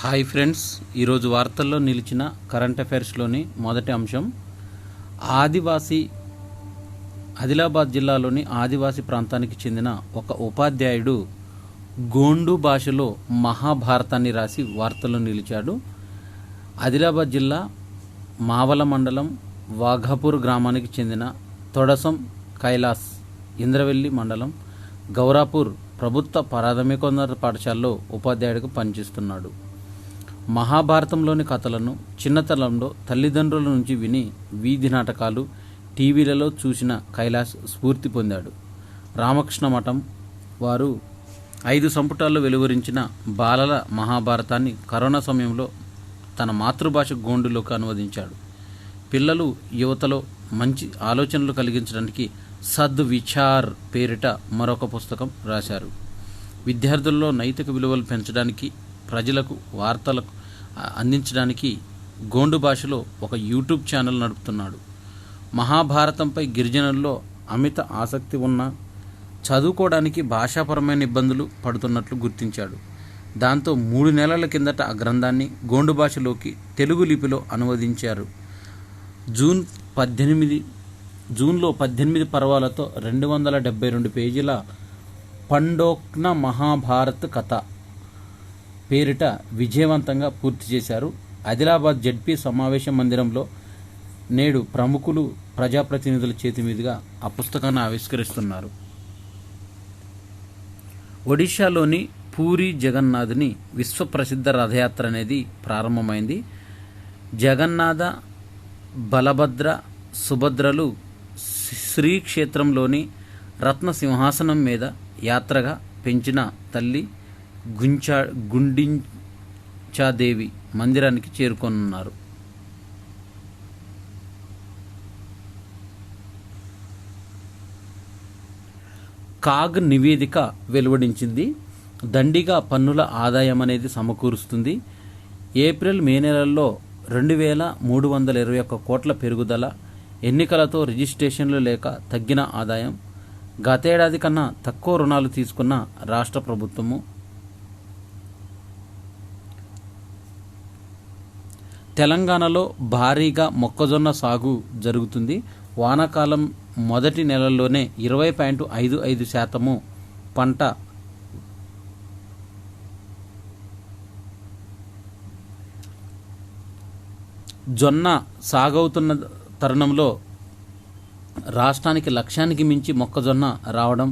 Hi friends, ఈరోజు వార్తల్లో నిలిచిన కరెంట్ అఫైర్స్లోని మొదటి అంశం ఆదిలాబాద్ జిల్లాలోని ఆదివాసీ ప్రాంతానికి చెందిన ఒక ఉపాధ్యాయుడు గోండు భాషలో మహాభారతాన్ని రాసి వార్తల్లో నిలిచాడు. ఆదిలాబాద్ జిల్లా మావల మండలం వాఘాపూర్ గ్రామానికి చెందిన తొడసం కైలాస్ ఇంద్రవెల్లి మండలం గౌరాపూర్ ప్రభుత్వ ప్రాథమికోన్నత పాఠశాలలో ఉపాధ్యాయుడిగా పనిచేస్తున్నాడు. మహాభారతంలోని కథలను చిన్నతనంలో తల్లిదండ్రుల నుంచి విని వీధి నాటకాలు, టీవీలలో చూసిన కైలాస్ స్ఫూర్తి పొందాడు. రామకృష్ణ మఠం వారు 5 సంపుటాల్లో వెలువరించిన బాలల మహాభారతాన్ని కరోనా సమయంలో తన మాతృభాష గోండులోకి అనువదించాడు. పిల్లలు, యువతలో మంచి ఆలోచనలు కలిగించడానికి సద్విచార్ పేరిట మరొక పుస్తకం రాశారు. విద్యార్థుల్లో నైతిక విలువలు పెంచడానికి, ప్రజలకు వార్తలకు అందించడానికి గోండు భాషలో ఒక యూట్యూబ్ ఛానల్ నడుపుతున్నాడు. మహాభారతంపై గిరిజనుల్లో అమిత ఆసక్తి ఉన్న చదువుకోవడానికి భాషాపరమైన ఇబ్బందులు పడుతున్నట్లు గుర్తించాడు. దాంతో 3 నెలల కిందట ఆ గ్రంథాన్ని గోండు భాషలోకి తెలుగు లిపిలో అనువదించారు. జూన్లో 18 పర్వాలతో 272 పేజీల పండోక్న మహాభారత్ కథ పేరిట విజయవంతంగా పూర్తి చేశారు. ఆదిలాబాద్ జడ్పీ సమావేశ మందిరంలో నేడు ప్రముఖులు, ప్రజాప్రతినిధుల చేతి మీదుగా ఆ పుస్తకాన్ని ఆవిష్కరిస్తున్నారు. ఒడిశాలోని పూరి జగన్నాథుని విశ్వప్రసిద్ధ రథయాత్ర అనేది ప్రారంభమైంది. జగన్నాథ, బలభద్ర, సుభద్రలు శ్రీక్షేత్రంలోని రత్న సింహాసనం మీద యాత్రగా పెంచిన తల్లి గుండించాదేవి మందిరానికి చేరుకోనున్నారు. కాగ్ నివేదిక వెలువడించింది. దండిగా పన్నుల ఆదాయం అనేది సమకూరుస్తుంది. ఏప్రిల్, మే నెలల్లో 2321 కోట్ల పెరుగుదల, ఎన్నికలతో రిజిస్ట్రేషన్లు లేక తగ్గిన ఆదాయం, గతేడాది కన్నా తక్కువ రుణాలు తీసుకున్న రాష్ట్ర ప్రభుత్వము, తెలంగాణలో భారీగా మొక్కజొన్న సాగు జరుగుతుంది. వానాకాలం మొదటి నెలల్లోనే 20.55% పంట జొన్న సాగవుతున్న తరుణంలో రాష్ట్రానికి లక్ష్యానికి మించి మొక్కజొన్న రావడం,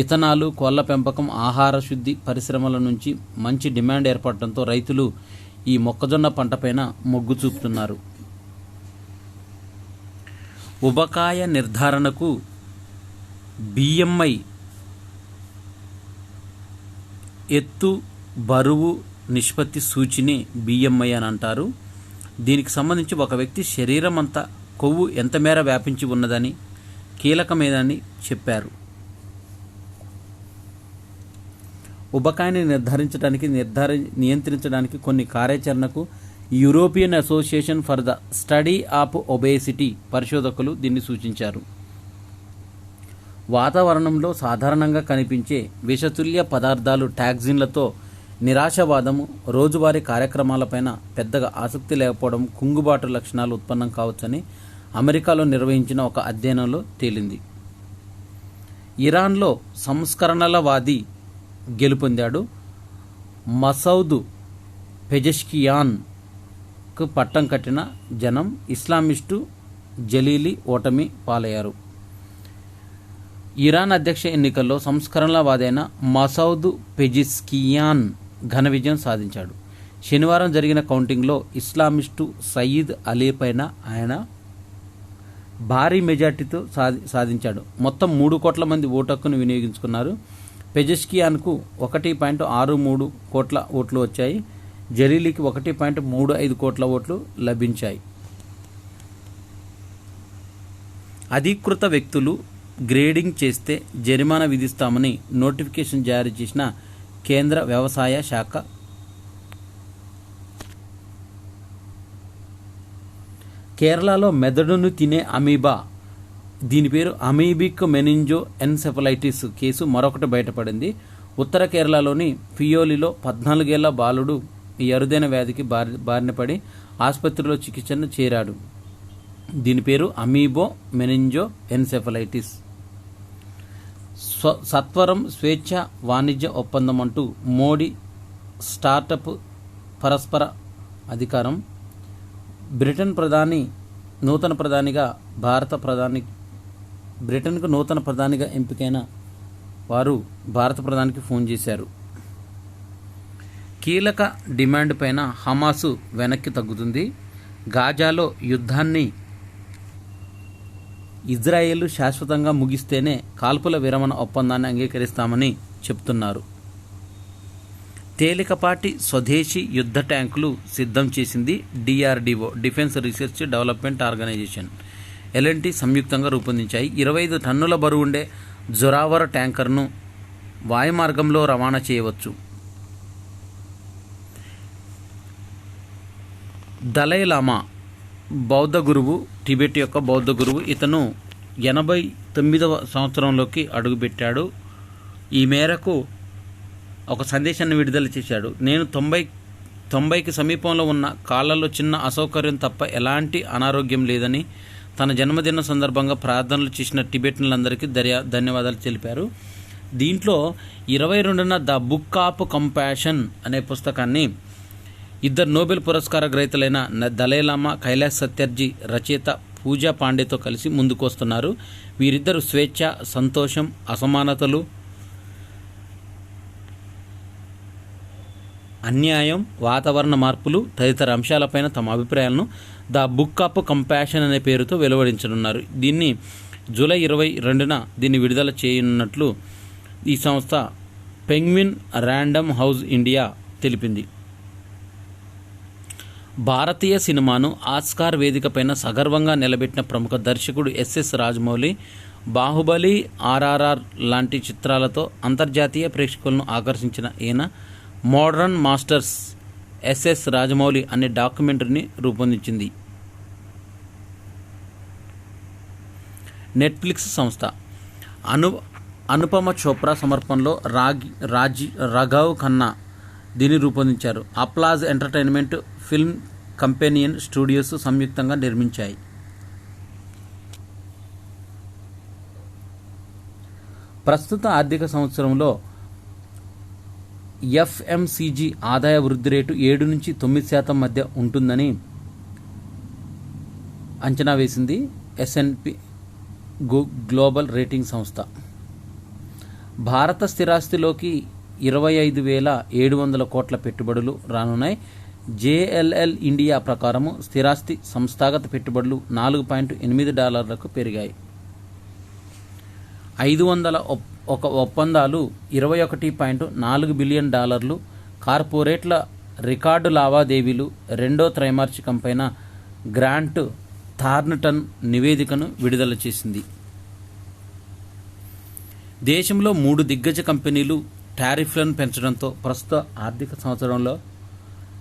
ఇథనాలు, కోళ్ల పెంపకం, ఆహార శుద్ధి పరిశ్రమల నుంచి మంచి డిమాండ్ ఏర్పడటంతో రైతులు ఈ మొక్కజొన్న పంటపైన మొగ్గు చూపుతున్నారు. ఉబకాయ నిర్ధారణకు బిఎంఐ ఎత్తు బరువు నిష్పత్తి సూచిని బిఎంఐ అని అంటారు. దీనికి సంబంధించి ఒక వ్యక్తి శరీరం అంతా కొవ్వు ఎంత మేర వ్యాపించి ఉన్నదని, కీలకమేదని చెప్పారు. ఉబకాయాన్ని నియంత్రించడానికి కొన్ని కార్యాచరణకు European association for the study of obesity పరిశోధకులు దీన్ని సూచించారు. వాతావరణంలో సాధారణంగా కనిపించే విషతుల్య పదార్థాలు, టాక్సిన్లతో నిరాశవాదము, రోజువారీ కార్యక్రమాలపైన పెద్దగా ఆసక్తి లేకపోవడం కుంగుబాటు లక్షణాలు ఉత్పన్నం కావచ్చని అమెరికాలో నిర్వహించిన ఒక అధ్యయనంలో తేలింది. ఇరాన్లో సంస్కరణలవాది గెలుపొందాడు. మసౌద్ పెజెష్కియాన్కు పట్టం కట్టిన జనం ఇస్లామిస్టు జలీలీ ఓటమి పాలయ్యారు. ఇరాన్ అధ్యక్ష ఎన్నికల్లో సంస్కరణలవాదైన మసౌద్ పెజెష్కియాన్ ఘన విజయం సాధించాడు. శనివారం జరిగిన కౌంటింగ్లో ఇస్లామిస్టు సయీద్ అలీ పైన ఆయన భారీ మెజార్టీతో సాధించాడు. మొత్తం 3 కోట్ల మంది ఓటు హక్కును వినియోగించుకున్నారు. పెజెష్కియాన్కు 1.63 కోట్ల ఓట్లు వచ్చాయి. జలీలీకి 1.35 కోట్ల ఓట్లు లభించాయి. అధీకృత వ్యక్తులు గ్రేడింగ్ చేస్తే జరిమానా విధిస్తామని నోటిఫికేషన్ జారీ చేసిన కేంద్ర వ్యవసాయ శాఖ. కేరళలో మెదడును తినే అమీబా, దీని పేరు అమీబిక్ మెనింజో ఎన్సెఫలైటిస్ కేసు మరొకటి బయటపడింది. ఉత్తర కేరళలోని ఫియోలిలో 14 ఏళ్ల బాలుడు ఈ అరుదైన వ్యాధికి బారిన పడి ఆసుపత్రిలో చికిత్సను చేరాడు. దీని పేరు అమీబో మెనింజో ఎన్సెఫలైటిస్. సత్వరం స్వేచ్ఛ వాణిజ్య ఒప్పందం అంటూ మోడీ స్టార్టప్ పరస్పర అధికారం. బ్రిటన్కు నూతన ప్రధానిగా ఎంపికైన వారు భారత ప్రధానికి ఫోన్ చేశారు. కీలక డిమాండ్ పైన హమాసు వెనక్కి తగ్గుతుంది. గాజాలో యుద్ధాన్ని ఇజ్రాయేల్ శాశ్వతంగా ముగిస్తేనే కాల్పుల విరమణ ఒప్పందాన్ని అంగీకరిస్తామని చెప్తున్నారు. తేలికపాటి స్వదేశీ యుద్ధ ట్యాంకులు సిద్ధం చేసింది DRDO, defence research development organisation, L and T సంయుక్తంగా రూపొందించాయి. 25 టన్నుల బరువుండే జొరావర్ ట్యాంకర్ను వాయుమార్గంలో రవాణా చేయవచ్చు. దలైలామా బౌద్ధ గురువు, టిబెట్ యొక్క బౌద్ధ గురువు. ఇతను 89వ సంవత్సరంలోకి అడుగుపెట్టాడు. ఈ మేరకు ఒక సందేశాన్ని విడుదల చేశాడు. నేను 90కి సమీపంలో ఉన్న కాళ్ళలో చిన్న అసౌకర్యం తప్ప ఎలాంటి అనారోగ్యం లేదని తన జన్మదిన సందర్భంగా ప్రార్థనలు చేసిన టిబెట్నులందరికీ ధన్యవాదాలు తెలిపారు. దీంట్లో 22న ద బుక్ ఆఫ్ కంపాషన్ అనే పుస్తకాన్ని ఇద్దరు నోబెల్ పురస్కార గ్రహీతలైన దలైలామా, కైలాస్ సత్యార్థి, రచయిత పూజా పాండేతో కలిసి ముందుకొస్తున్నారు. వీరిద్దరు స్వేచ్ఛ, సంతోషం, అసమానతలు, అన్యాయం, వాతావరణ మార్పులు తదితర అంశాలపైన తమ అభిప్రాయాలను ద బుక్ ఆఫ్ కంపాషన్ అనే పేరుతో వెలువడించనున్నారు. దీన్ని జూలై 22న దీన్ని విడుదల చేయనున్నట్లు ఈ సంస్థ పెంగ్విన్ ర్యాండమ్ హౌస్ ఇండియా తెలిపింది. భారతీయ సినిమాను ఆస్కార్ వేదికపైన సగర్వంగా నిలబెట్టిన ప్రముఖ దర్శకుడు ఎస్ఎస్ రాజమౌళి బాహుబలి, ఆర్ఆర్ఆర్ లాంటి చిత్రాలతో అంతర్జాతీయ ప్రేక్షకులను ఆకర్షించిన ఈయన మోడర్న్ మాస్టర్స్ ఎస్ఎస్ రాజమౌళి అనే డాక్యుమెంటరీని రూపొందించింది. నెట్ఫ్లిక్స్ సంస్థ అనుపమ చోప్రా సమర్పణలో రాఘవ్ ఖన్నా దీన్ని రూపొందించారు. Applause entertainment, film companion studios సంయుక్తంగా నిర్మించాయి. ప్రస్తుత ఆర్థిక సంవత్సరంలో ఎఫ్ఎంసీజీ ఆదాయ వృద్ధి రేటు 7-9% మధ్య ఉంటుందని అంచనా వేసింది ఎస్ఎన్పి గ్లోబల్ రేటింగ్ సంస్థ. భారత స్థిరాస్తిలోకి 25,700 కోట్ల పెట్టుబడులు రానున్నాయి. జేఎల్ఎల్ ఇండియా ప్రకారము స్థిరాస్తి సంస్థాగత పెట్టుబడులు $4.8 పెరిగాయి. 501 ఒప్పందాలు, $21.4 బిలియన్, కార్పొరేట్ల రికార్డు లావాదేవీలు రెండో త్రైమాసికంపైన గ్రాంట్ థార్న్టన్ నివేదికను విడుదల చేసింది. దేశంలో 3 దిగ్గజ కంపెనీలు టారిఫ్లను పెంచడంతో ప్రస్తుత ఆర్థిక సంవత్సరంలో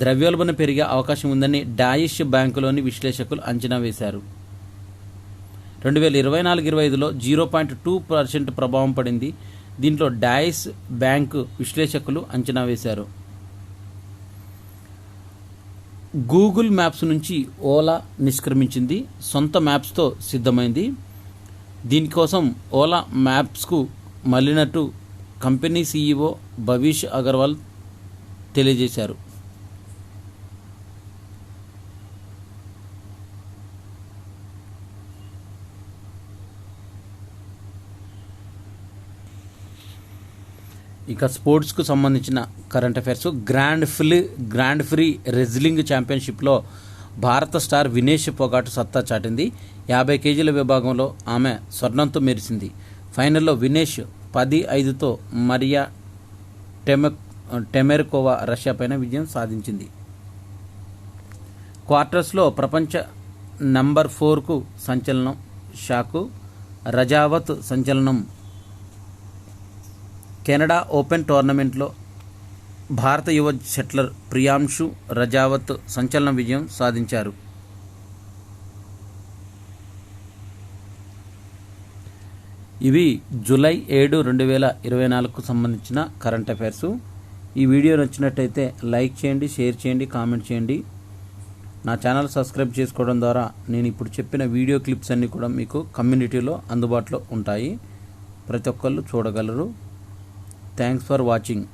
ద్రవ్యోల్బణం పెరిగే అవకాశం ఉందని డాయిష్ బ్యాంకులోని విశ్లేషకులు అంచనా వేశారు. 2024-25లో 0.2% ప్రభావం పడింది. దీంట్లో డాయిష్ బ్యాంకు విశ్లేషకులు అంచనా వేశారు. గూగుల్ మ్యాప్స్ నుంచి ఓలా నిష్క్రమించింది. సొంత మ్యాప్స్తో సిద్ధమైంది. దీనికోసం ఓలా మ్యాప్స్కు మళ్ళినట్టు కంపెనీ సీఈఓ భవిష్ అగర్వాల్ తెలియజేశారు. ఇక స్పోర్ట్స్కు సంబంధించిన current affairs. Grand prix wrestling ఛాంపియన్షిప్లో భారత స్టార్ వినేష్ పొగాట్ సత్తా చాటింది. 50 కేజీల విభాగంలో ఆమె స్వర్ణంతో మెరిసింది. ఫైనల్లో వినేష్ 10-5తో మరియా టెమెర్కోవా రష్యాపైన విజయం సాధించింది. క్వార్టర్స్లో ప్రపంచ నంబర్ 4కు సంచలనం షాకు రజావత్ సంచలనం. కెనడా ఓపెన్ టోర్నమెంట్లో భారత యువ షట్లర్ ప్రియాంశు రజావత్ సంచలన విజయం సాధించారు. ఇవి జూలై 7, 2024కు సంబంధించిన కరెంట్ అఫైర్సు. ఈ వీడియో నచ్చినట్టయితే లైక్ చేయండి, షేర్ చేయండి, కామెంట్ చేయండి. నా ఛానల్ సబ్స్క్రైబ్ చేసుకోవడం ద్వారా నేను ఇప్పుడు చెప్పిన వీడియో క్లిప్స్ అన్నీ కూడా మీకు కమ్యూనిటీలో అందుబాటులో ఉంటాయి. ప్రతి ఒక్కళ్ళు చూడగలరు. Thanks for watching.